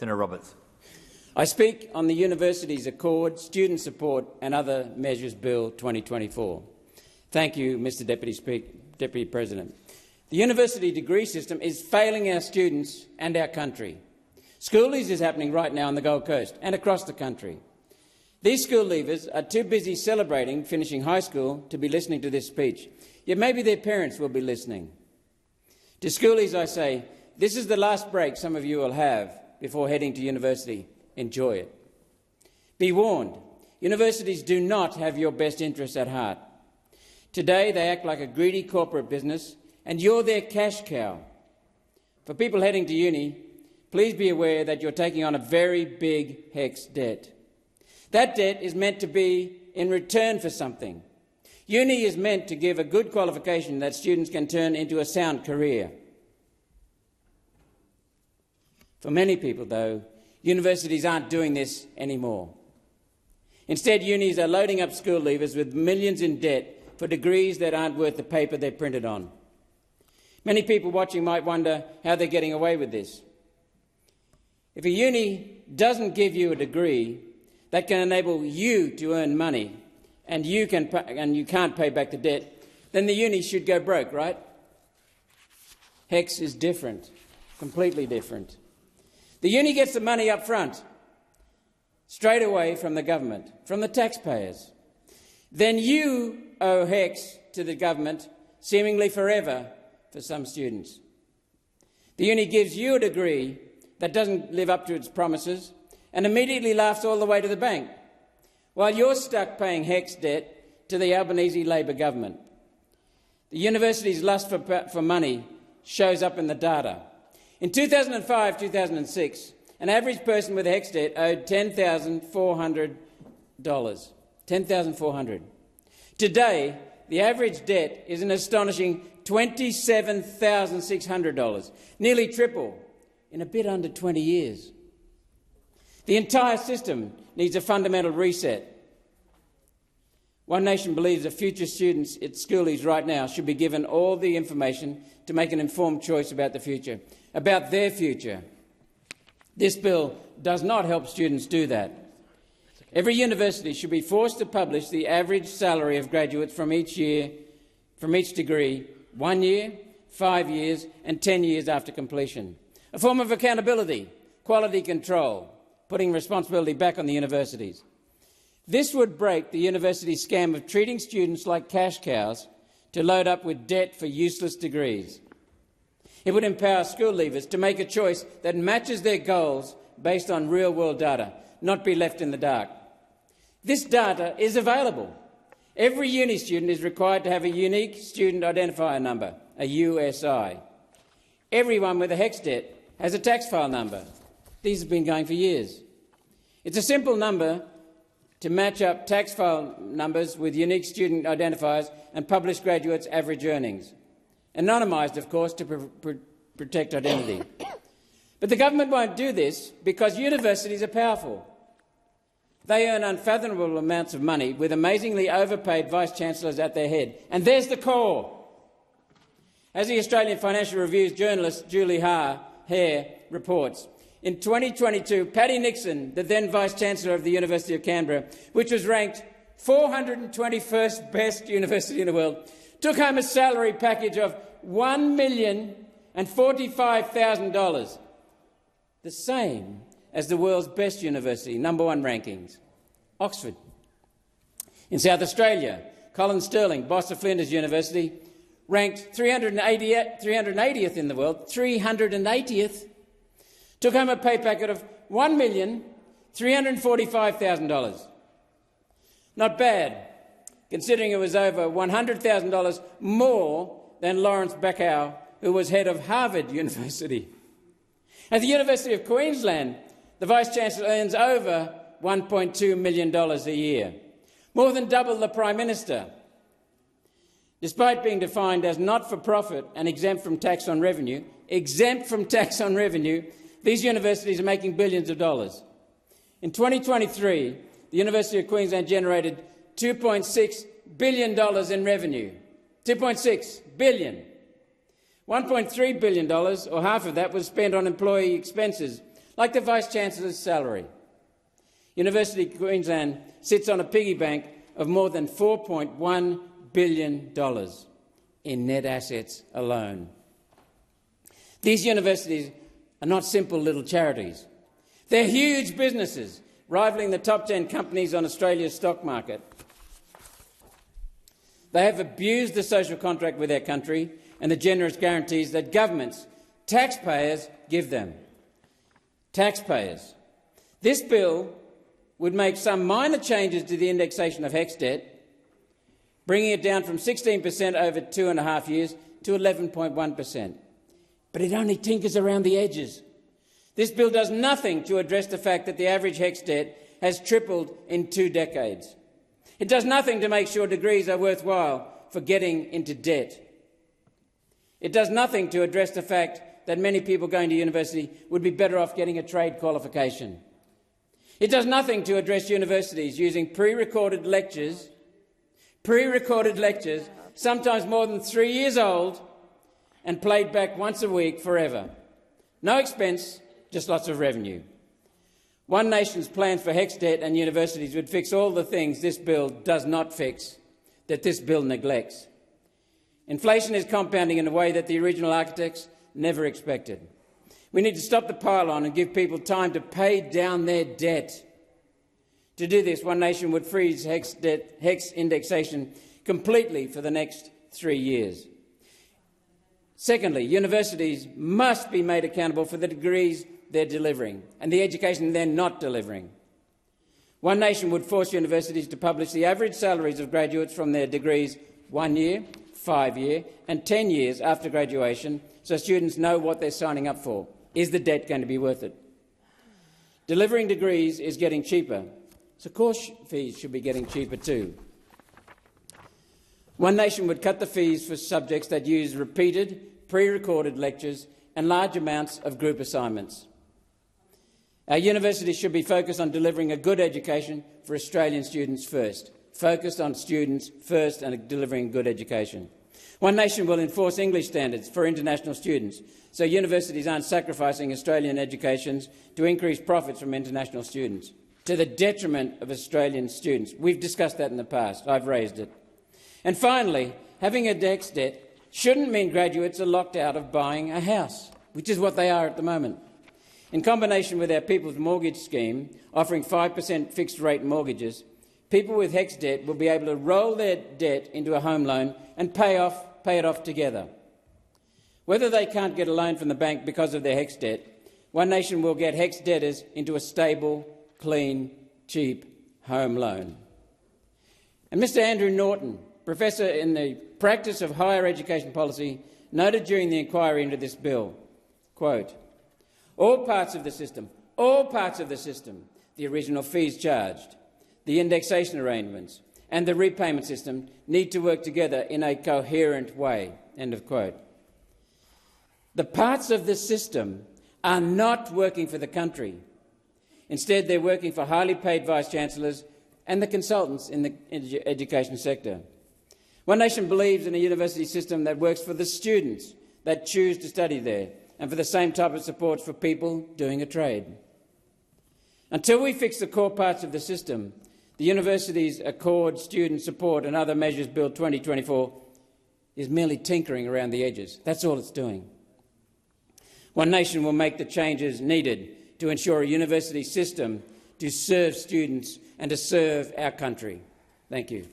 Senator Roberts. I speak on the Universities Accord, Student Support and Other Measures Bill 2024. Thank you, Mr Deputy President. The university degree system is failing our students and our country. School leavers is happening right now on the Gold Coast and across the country. These school leavers are too busy celebrating finishing high school to be listening to this speech, yet maybe their parents will be listening. To schoolies I say, this is the last break some of you will have before heading to university. Enjoy it. Be warned, universities do not have your best interests at heart. Today they act like a greedy corporate business and you're their cash cow. For people heading to uni, please be aware that you're taking on a very big HECS debt. That debt is meant to be in return for something. Uni is meant to give a good qualification that students can turn into a sound career. For many people, though, universities aren't doing this anymore. Instead, unis are loading up school leavers with millions in debt for degrees that aren't worth the paper they're printed on. Many people watching might wonder how they're getting away with this. If a uni doesn't give you a degree that can enable you to earn money and you can't pay back the debt, then the uni should go broke, right? HECS is different, completely different. The uni gets the money up front, straight away from the government, from the taxpayers. Then you owe HECS to the government, seemingly forever for some students. The uni gives you a degree that doesn't live up to its promises and immediately laughs all the way to the bank, while you're stuck paying HECS debt to the Albanese Labor government. The university's lust for money shows up in the data. In 2005-2006, an average person with a HECS debt owed $10,400. $10,400. Today, the average debt is an astonishing $27,600, nearly triple in a bit under 20 years. The entire system needs a fundamental reset. One Nation believes that future students at schoolies right now should be given all the information to make an informed choice about the future, about their future. This bill does not help students do that. Every university should be forced to publish the average salary of graduates from each degree, 1 year, 5 years and 10 years after completion. A form of accountability, quality control, putting responsibility back on the universities. This would break the university scam of treating students like cash cows to load up with debt for useless degrees. It would empower school leavers to make a choice that matches their goals based on real-world data, not be left in the dark. This data is available. Every uni student is required to have a unique student identifier number, a USI. Everyone with a HECS debt has a tax file number. These have been going for years. It's a simple number to match up tax file numbers with unique student identifiers and publish graduates' average earnings. Anonymised, of course, to protect identity. But the government won't do this because universities are powerful. They earn unfathomable amounts of money with amazingly overpaid Vice-Chancellors at their head. And there's the core. As the Australian Financial Review's journalist Julie Hare reports, in 2022, Paddy Nixon, the then Vice-Chancellor of the University of Canberra, which was ranked 421st best university in the world, took home a salary package of $1,045,000, the same as the world's best university, #1 rankings, Oxford. In South Australia, Colin Sterling, boss of Flinders University, ranked 380th in the world, 380th, took home a pay packet of $1,345,000. Not bad, considering it was over $100,000 more than Lawrence Bacow, who was head of Harvard University. At the University of Queensland, the Vice-Chancellor earns over $1.2 million a year, more than double the Prime Minister. Despite being defined as not-for-profit and exempt from tax on revenue, these universities are making billions of dollars. In 2023, the University of Queensland generated $2.6 billion in revenue. $2.6 billion. $1.3 billion, or half of that, was spent on employee expenses, like the Vice-Chancellor's salary. University of Queensland sits on a piggy bank of more than $4.1 billion in net assets alone. These universities are not simple little charities. They're huge businesses, rivaling the top 10 companies on Australia's stock market. They have abused the social contract with their country and the generous guarantees that governments, taxpayers, give them. Taxpayers. This bill would make some minor changes to the indexation of HECS debt, bringing it down from 16% over 2.5 years to 11.1%. But it only tinkers around the edges. This bill does nothing to address the fact that the average HECS debt has tripled in 2 decades. It does nothing to make sure degrees are worthwhile for getting into debt. It does nothing to address the fact that many people going to university would be better off getting a trade qualification. It does nothing to address universities using pre-recorded lectures, sometimes more than 3 years old, and played back once a week forever. No expense, just lots of revenue. One nation's plans for HECS debt and universities would fix all the things this bill does not fix, that this bill neglects. Inflation is compounding in a way that the original architects never expected. We need to stop the pile-on and give people time to pay down their debt. To do this, One Nation would freeze HECS indexation completely for the next 3 years. Secondly, universities must be made accountable for the degrees they're delivering and the education they're not delivering. One Nation would force universities to publish the average salaries of graduates from their degrees 1 year, 5 year and 10 years after graduation, so students know what they're signing up for. Is the debt going to be worth it? Delivering degrees is getting cheaper, so course fees should be getting cheaper too. One Nation would cut the fees for subjects that use repeated, pre-recorded lectures and large amounts of group assignments. Our universities should be focused on delivering a good education for Australian students first. Focused on students first and delivering good education. One Nation will enforce English standards for international students, so universities aren't sacrificing Australian educations to increase profits from international students, to the detriment of Australian students. We've discussed that in the past. I've raised it. And finally, having a HECS debt shouldn't mean graduates are locked out of buying a house, which is what they are at the moment. In combination with our People's Mortgage Scheme, offering 5% fixed-rate mortgages, people with HECS debt will be able to roll their debt into a home loan and pay it off together. Whether they can't get a loan from the bank because of their HECS debt, One Nation will get HECS debtors into a stable, clean, cheap home loan. And Mr Andrew Norton, Professor in the Practice of Higher Education Policy, noted during the inquiry into this bill, quote, all parts of the system, the original fees charged, the indexation arrangements and the repayment system need to work together in a coherent way, end of quote. The parts of the system are not working for the country. Instead, they're working for highly paid Vice-Chancellors and the consultants in the education sector. One Nation believes in a university system that works for the students that choose to study there and for the same type of supports for people doing a trade. Until we fix the core parts of the system, the university's Accord Student Support and Other Measures Bill 2024 is merely tinkering around the edges. That's all it's doing. One Nation will make the changes needed to ensure a university system to serve students and to serve our country. Thank you.